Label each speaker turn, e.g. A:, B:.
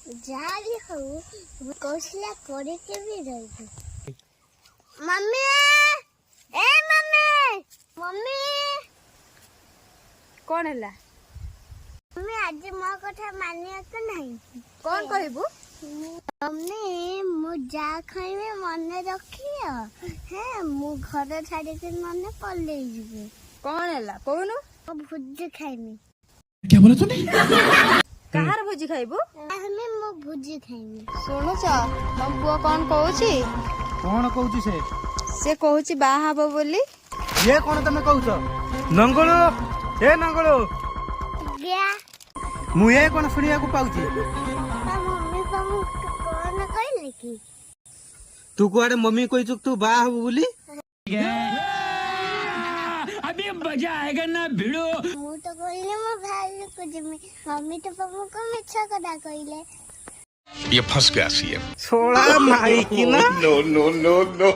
A: जहाँ भी हूँ कौशल्या पढ़े के भी रही। मम्मी ए मम्मी मम्मी
B: कौन है
A: मम्मी आज मो कथा मानिया तो नहीं
B: कौन कहबू
A: मम्मी मु जा खाइबे मन रखियो है मु घर छाड़ी के मन पल्ले जीवे
B: कौन है कहूनु
A: भुज खाइमी।
C: क्या बोला तूने?
B: कहार भोजी खाइबू
A: हमें मु भुज खाइमी।
B: शुणुच तम पुआ कौन कहूची
C: कौन कहूची
B: से कहूची बाहा हबो बोली
C: ये कौन तमे कहूछ नंगलो ए नंगलो
A: गया
C: मुए कौन सुनिया को पाउची
A: मम्मी पापा कौन कहले कि
C: तू कुआडे मम्मी कहि तू बा हबु बोली
D: अभी मजा आएगा ना भिड़ो
A: मु तो कहले मो भाई को जमी मम्मी तो पापा को मिछा कदा कहले
E: ये फंस गया सीएम
C: छोड़ा माई की ना
E: नो नो नो नो